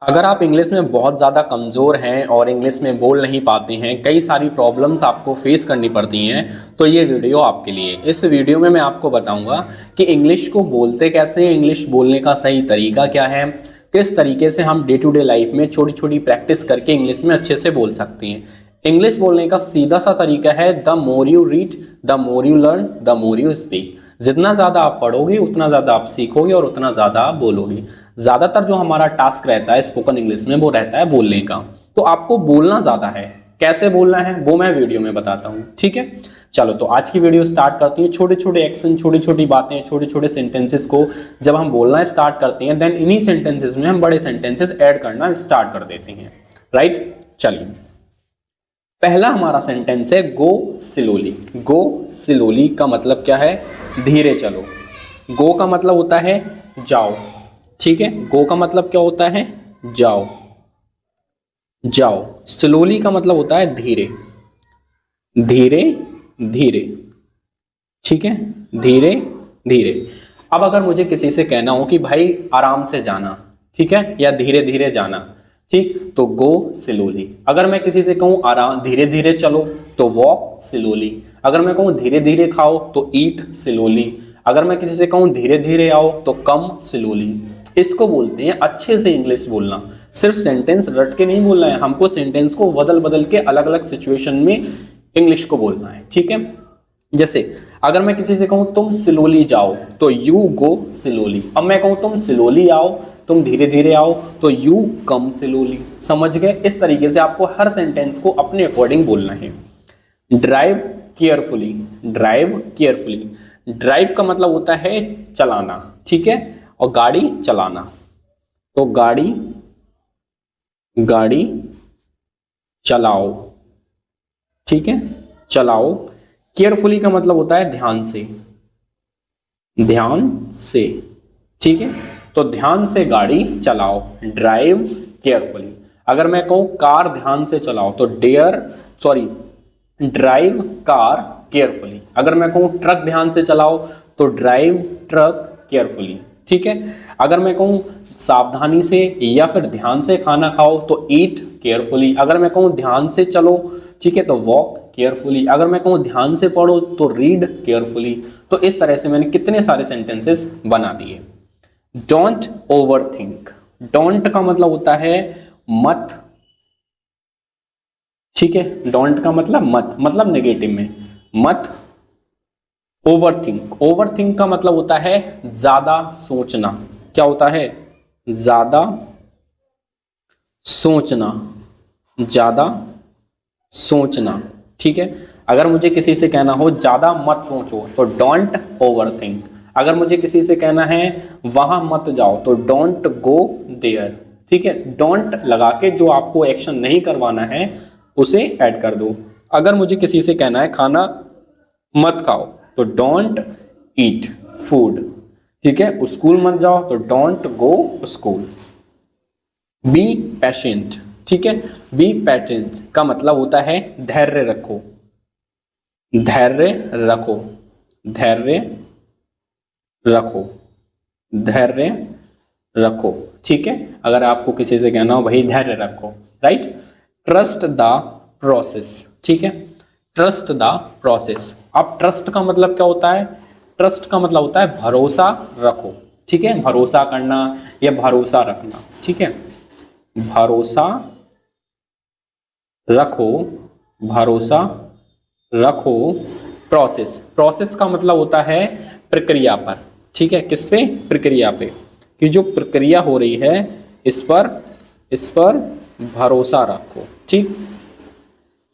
अगर आप इंग्लिश में बहुत ज़्यादा कमज़ोर हैं और इंग्लिश में बोल नहीं पाते हैं, कई सारी प्रॉब्लम्स आपको फेस करनी पड़ती हैं, तो ये वीडियो आपके लिए। इस वीडियो में मैं आपको बताऊंगा कि इंग्लिश को बोलते कैसे हैं, इंग्लिश बोलने का सही तरीका क्या है, किस तरीके से हम डे टू डे लाइफ में छोटी छोटी प्रैक्टिस करके इंग्लिश में अच्छे से बोल सकते हैं। इंग्लिश बोलने का सीधा सा तरीका है the more you read, the more you learn, the more you speak. जितना ज़्यादा आप पढ़ोगे उतना ज़्यादा आप सीखोगे और उतना ज़्यादा आप बोलोगे। ज़्यादातर जो हमारा टास्क रहता है स्पोकन इंग्लिश में वो रहता है बोलने का, तो आपको बोलना ज़्यादा है। कैसे बोलना है वो मैं वीडियो में बताता हूँ, ठीक है। चलो तो आज की वीडियो स्टार्ट करते हैं। छोटे छोटे एक्शन, छोटी छोटी बातें, छोटे छोटे सेंटेंसेस को जब हम बोलना स्टार्ट करते हैं, देन इन्हीं सेंटेंसेस में हम बड़े सेंटेंसेस ऐड करना स्टार्ट कर देते हैं, राइट। चलिए, पहला हमारा सेंटेंस है गो स्लोली। गो स्लोली का मतलब क्या है? धीरे चलो। गो का मतलब होता है जाओ, ठीक है। गो का मतलब क्या होता है? जाओ, जाओ। स्लोली का मतलब होता है धीरे, धीरे धीरे, ठीक है, धीरे धीरे। अब अगर मुझे किसी से कहना हो कि भाई आराम से जाना, ठीक है, या धीरे धीरे जाना, ठीक, तो गो स्लोली। अगर मैं किसी से कहूँ आराम धीरे धीरे चलो तो वॉक स्लोली। अगर मैं कहूँ धीरे धीरे खाओ तो ईट स्लोली। अगर मैं किसी से कहूँ धीरे धीरे आओ तो कम स्लोली। इसको बोलते हैं अच्छे से इंग्लिश बोलना। सिर्फ सेंटेंस रट के नहीं बोलना है, हमको सेंटेंस को बदल बदल के अलग अलग सिचुएशन में इंग्लिश को बोलना है, ठीक है। जैसे अगर मैं किसी से कहूँ तुम स्लोली जाओ तो यू गो स्लोली। अब मैं कहूँ तुम स्लोली आओ, तुम धीरे धीरे आओ, तो यू कम स्लोली। समझ गए? इस तरीके से आपको हर सेंटेंस को अपने अकॉर्डिंग बोलना है। Drive carefully, drive carefully. Drive का मतलब होता है चलाना, ठीक है, और गाड़ी चलाना, तो गाड़ी, गाड़ी चलाओ, ठीक है, चलाओ। केयरफुली का मतलब होता है ध्यान से, ध्यान से, ठीक है, तो ध्यान से गाड़ी चलाओ, ड्राइव केयरफुली। अगर मैं कहूं कार ध्यान से चलाओ तो ड्राइव कार केयरफुली। अगर मैं कहूं ट्रक ध्यान से चलाओ तो ड्राइव ट्रक केयरफुली, ठीक है। अगर मैं कहूं सावधानी से या फिर ध्यान से खाना खाओ तो ईट केयरफुली। अगर मैं कहूं ध्यान से चलो, ठीक है, तो वॉक केयरफुली। अगर मैं कहूं ध्यान से पढ़ो तो रीड केयरफुली। तो इस तरह से मैंने कितने सारे सेंटेंसेस बना दिए। Don't over think. डोंट का मतलब होता है मत, ठीक है, डोंट का मतलब मत, मतलब नेगेटिव में मत। ओवर थिंक, ओवर थिंक का मतलब होता है ज्यादा सोचना। क्या होता है? ज्यादा सोचना, ज्यादा सोचना, ठीक है। अगर मुझे किसी से कहना हो ज्यादा मत सोचो तो डोंट ओवर थिंक। अगर मुझे किसी से कहना है वहां मत जाओ तो डोंट गो देयर, ठीक है। डोंट लगा के जो आपको एक्शन नहीं करवाना है उसे ऐड कर दो। अगर मुझे किसी से कहना है खाना मत खाओ तो डोंट ईट फूड, ठीक है। स्कूल मत जाओ तो don't go school. Be patient, ठीक है। बी पेशेंट का मतलब होता है धैर्य रखो, धैर्य रखो, धैर्य रखो, धैर्य रखो, ठीक है। अगर आपको किसी से कहना हो भाई धैर्य रखो, राइट। ट्रस्ट द प्रोसेस, ठीक है, ट्रस्ट द प्रोसेस। अब ट्रस्ट का मतलब क्या होता है? ट्रस्ट का मतलब होता है भरोसा रखो, ठीक है, भरोसा करना या भरोसा रखना, ठीक है। भरोसा रखो, भरोसा रखो। प्रोसेस, प्रोसेस का मतलब होता है प्रक्रिया पर, ठीक है। किस पे? प्रक्रिया पे, कि जो प्रक्रिया हो रही है इस पर भरोसा रखो, ठीक।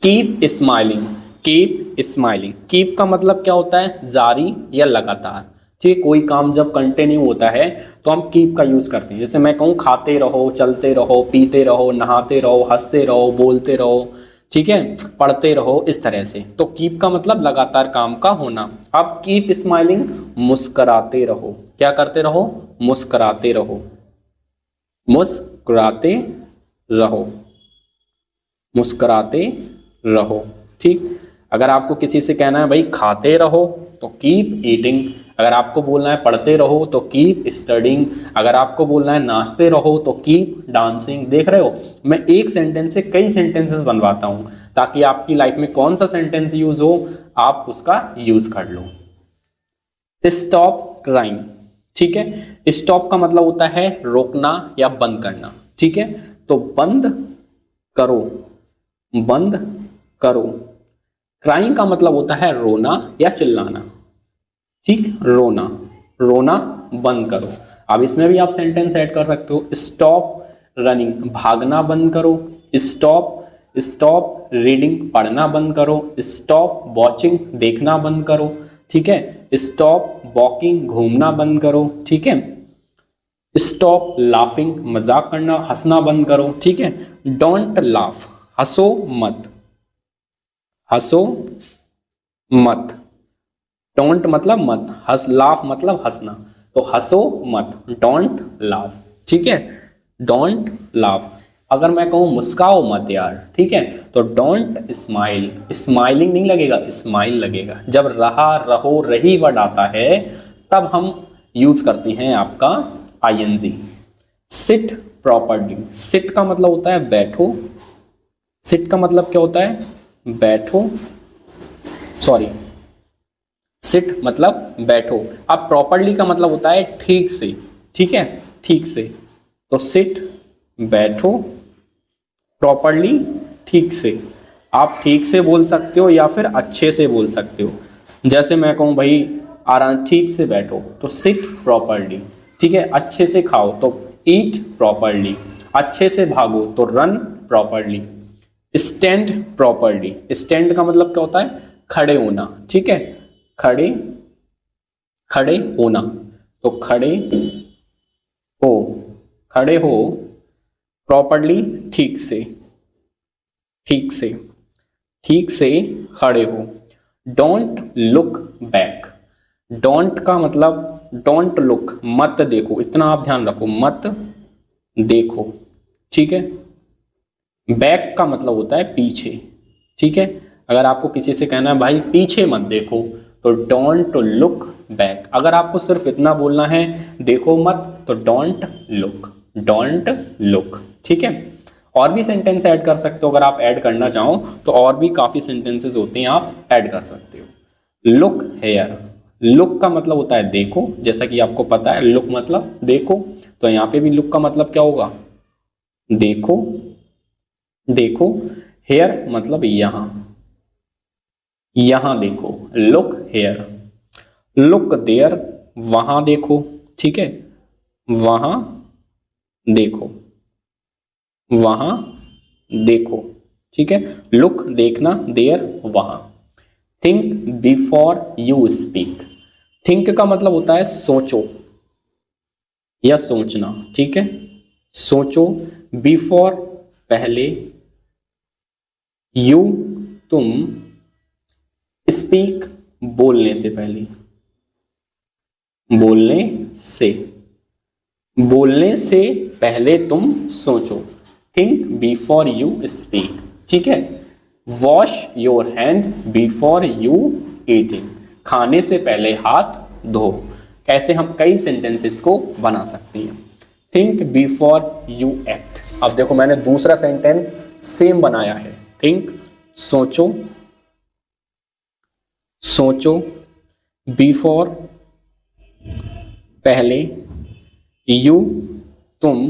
Keep smiling, keep smiling. Keep का मतलब क्या होता है? जारी या लगातार, ठीक। कोई काम जब कंटिन्यू होता है तो हम कीप का यूज करते हैं। जैसे मैं कहूँ खाते रहो, चलते रहो, पीते रहो, नहाते रहो, हंसते रहो, बोलते रहो, ठीक है, पढ़ते रहो, इस तरह से। तो कीप का मतलब लगातार काम का होना। अब कीप स्माइलिंग, मुस्कराते रहो। क्या करते रहो? मुस्कराते रहो, मुस्कुराते रहो, मुस्कुराते रहो, ठीक। अगर आपको किसी से कहना है भाई खाते रहो तो कीप ईटिंग। अगर आपको बोलना है पढ़ते रहो तो कीप स्टडिंग, अगर आपको बोलना है नाचते रहो तो कीप डांसिंग। देख रहे हो, मैं एक सेंटेंस से कई सेंटेंसेस बनवाता हूं ताकि आपकी लाइफ में कौन सा सेंटेंस यूज हो आप उसका यूज कर लो। स्टॉप क्राइंग, ठीक है, स्टॉप का मतलब होता है रोकना या बंद करना, ठीक है, तो बंद करो, बंद करो। क्राइंग का मतलब होता है रोना या चिल्लाना, ठीक, रोना, रोना बंद करो। अब इसमें भी आप सेंटेंस ऐड कर सकते हो, स्टॉप रनिंग, भागना बंद करो, स्टॉप रीडिंग, पढ़ना बंद करो, स्टॉप वॉचिंग, देखना बंद करो, ठीक है, स्टॉप वॉकिंग, घूमना बंद करो, ठीक है, स्टॉप लाफिंग, मजाक करना, हंसना बंद करो, ठीक है, डोंट लाफ, हंसो मत, हंसो मत, डोंट मतलब मत, हंस, लाफ मतलब हंसना, तो हंसो मत, डोंट लाफ, ठीक है, डोंट लाफ। अगर मैं कहूं मुस्काओ मत यार, ठीक है, तो डोंट स्माइल, स्माइलिंग नहीं लगेगा, स्माइल लगेगा। जब रहा, रहो, रही वर्ड आता है तब हम यूज करते हैं आपका आईएनजी। सिट प्रॉपर्ली, सिट का मतलब होता है बैठो, सिट का मतलब क्या होता है, बैठो, सॉरी, सिट मतलब बैठो। अब प्रॉपर्ली का मतलब होता है ठीक से, ठीक है, ठीक से, तो सिट बैठो, प्रॉपर्ली ठीक से। आप ठीक से बोल सकते हो या फिर अच्छे से बोल सकते हो। जैसे मैं कहूँ भाई आराम ठीक से बैठो तो सिट प्रॉपर्ली, ठीक है, अच्छे से खाओ तो ईट प्रॉपर्ली, अच्छे से भागो तो run properly, stand properly, stand का मतलब क्या होता है, खड़े होना, ठीक है, खड़े, खड़े होना, तो खड़े हो, खड़े हो, प्रॉपर्ली ठीक से, ठीक से, ठीक से खड़े हो। डोंट लुक बैक, डोंट का मतलब डोंट लुक, मत देखो, इतना आप ध्यान रखो, मत देखो, ठीक है। बैक का मतलब होता है पीछे, ठीक है, अगर आपको किसी से कहना है भाई पीछे मत देखो तो डोंट लुक बैक। अगर आपको सिर्फ इतना बोलना है देखो मत तो डोंट लुक, डोंट लुक, ठीक है। और भी सेंटेंस ऐड कर सकते हो, अगर आप ऐड करना चाहो तो और भी काफी सेंटेंसेस होते हैं, आप ऐड कर सकते हो। लुक हेयर, लुक का मतलब होता है देखो, जैसा कि आपको पता है लुक मतलब देखो, तो यहाँ पे भी लुक का मतलब क्या होगा, देखो, देखो। हेयर मतलब यहां, यहां देखो, लुक हेयर, लुक देयर, वहां देखो, ठीक है, वहां देखो, वहां देखो, ठीक है, लुक देखना, देयर वहां। Think before you speak, think का मतलब होता है सोचो या सोचना, ठीक है, सोचो, बिफोर पहले, यू तुम, स्पीक बोलने से पहले, बोलने से, बोलने से पहले तुम सोचो, थिंक बिफोर यू स्पीक, ठीक है। Wash your hand before you eating, खाने से पहले हाथ धो। कैसे हम कई सेंटेंसेस को बना सकते हैं। थिंक बिफोर यू एक्ट, अब देखो मैंने दूसरा सेंटेंस सेम बनाया है, थिंक सोचो, सोचो, बिफोर पहले, यू तुम,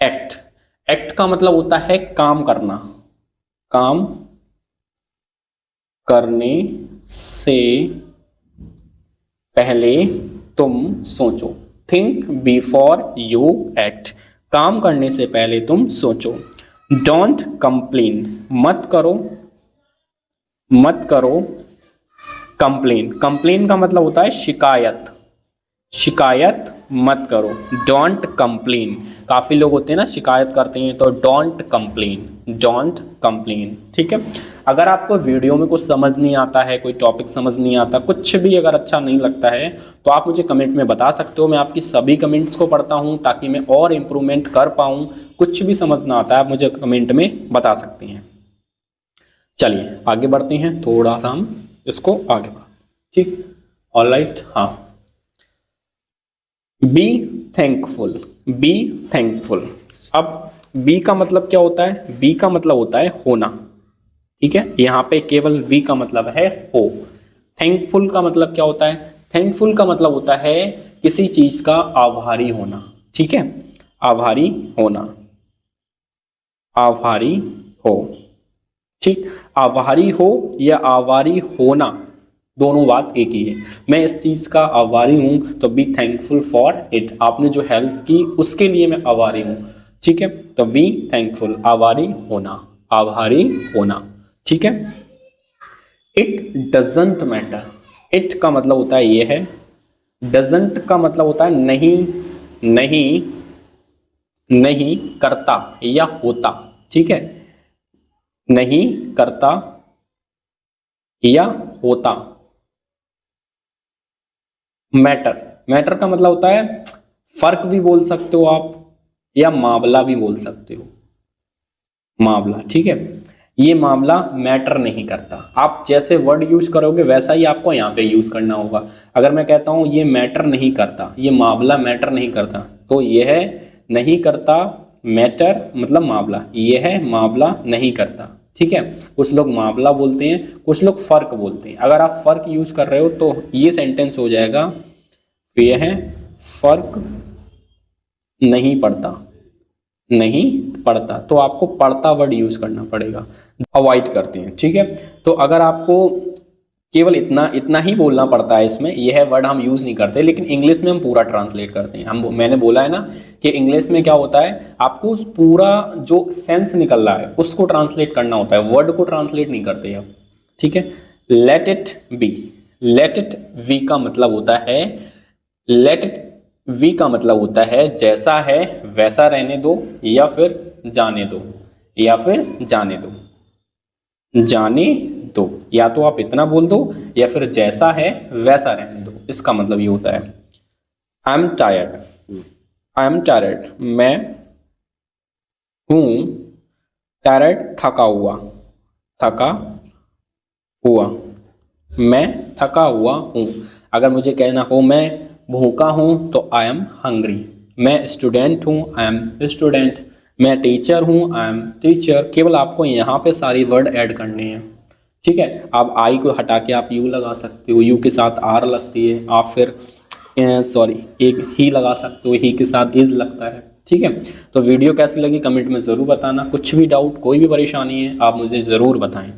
एक्ट, एक्ट का मतलब होता है काम करना, काम करने से पहले तुम सोचो, थिंक बिफोर यू एक्ट, काम करने से पहले तुम सोचो। डोंट कंप्लेन, मत करो, मत करो कंप्लेन, कंप्लेन का मतलब होता है शिकायत, शिकायत मत करो, डोंट कंप्लेन। काफी लोग होते हैं ना शिकायत करते हैं, तो डोंट कंप्लेन, डोंट कंप्लेन, ठीक है। अगर आपको वीडियो में कुछ समझ नहीं आता है, कोई टॉपिक समझ नहीं आता, कुछ भी अगर अच्छा नहीं लगता है तो आप मुझे कमेंट में बता सकते हो, मैं आपकी सभी कमेंट्स को पढ़ता हूं ताकि मैं और इम्प्रूवमेंट कर पाऊं। कुछ भी समझ ना आता है आप मुझे कमेंट में बता सकते हैं। चलिए आगे बढ़ते हैं, थोड़ा सा हम इसको आगे बढ़ा, ठीक। ऑलराइट, हाँ। Be thankful, be thankful. अब बी का मतलब क्या होता है? बी का मतलब होता है होना, ठीक है। यहाँ पे केवल वी का मतलब है हो। थैंकफुल का मतलब क्या होता है? थैंकफुल का मतलब होता है किसी चीज का आभारी होना, ठीक है। आभारी होना, आभारी हो, ठीक। आभारी हो या आभारी होना, दोनों बात एक ही है। मैं इस चीज का आभारी हूं तो बी थैंकफुल फॉर इट। आपने जो हेल्प की उसके लिए मैं आभारी हूं, ठीक है। तो बी थैंकफुल, आभारी होना, आभारी होना, ठीक है। इट डजेंट मैटर, इट का मतलब होता है ये है, डजेंट का मतलब होता है नहीं, नहीं, नहीं करता या होता, ठीक है। नहीं करता या होता। मैटर, मैटर का मतलब होता है फर्क भी बोल सकते हो आप, या मामला भी बोल सकते हो, मामला, ठीक है। ये मामला मैटर नहीं करता। आप जैसे वर्ड यूज करोगे वैसा ही आपको यहाँ पे यूज करना होगा। अगर मैं कहता हूँ ये मैटर नहीं करता, ये मामला मैटर नहीं करता, तो यह नहीं करता मैटर मतलब मामला, यह मामला नहीं करता, ठीक है। कुछ लोग मामला बोलते हैं, कुछ लोग फर्क बोलते हैं। अगर आप फर्क यूज कर रहे हो तो ये सेंटेंस हो जाएगा, यह फर्क नहीं पड़ता, नहीं पढ़ता। तो आपको पढ़ता वर्ड यूज करना पड़ेगा, अवॉइड करते हैं, ठीक है। तो अगर आपको केवल इतना इतना ही बोलना पड़ता है इसमें, यह वर्ड हम यूज नहीं करते, लेकिन इंग्लिश में हम पूरा ट्रांसलेट करते हैं। हम मैंने बोला है ना कि इंग्लिश में क्या होता है, आपको पूरा जो सेंस निकल रहा है उसको ट्रांसलेट करना होता है, वर्ड को ट्रांसलेट नहीं करते आप, ठीक है। Let it be, let it be का मतलब होता है, लेट इट वी का मतलब होता है जैसा है वैसा रहने दो, या फिर जाने दो, या फिर जाने दो, जाने दो। या तो आप इतना बोल दो या फिर जैसा है वैसा रहने दो, इसका मतलब ये होता है। I am tired, I am tired, मैं हूं टायर्ड, थका हुआ, थका हुआ, मैं थका हुआ हूं। अगर मुझे कहना हो मैं भूखा हूं तो आई एम हंग्री। मैं स्टूडेंट हूं, आई एम स्टूडेंट। मैं टीचर हूं, आई एम टीचर। केवल आपको यहाँ पे सारी वर्ड ऐड करने हैं, ठीक है। आप आई को हटा के आप यू लगा सकते हो, यू के साथ आर लगती है। आप फिर सॉरी एक ही लगा सकते हो, ही के साथ इज लगता है, ठीक है। तो वीडियो कैसी लगी कमेंट में ज़रूर बताना। कुछ भी डाउट, कोई भी परेशानी है आप मुझे ज़रूर बताएं।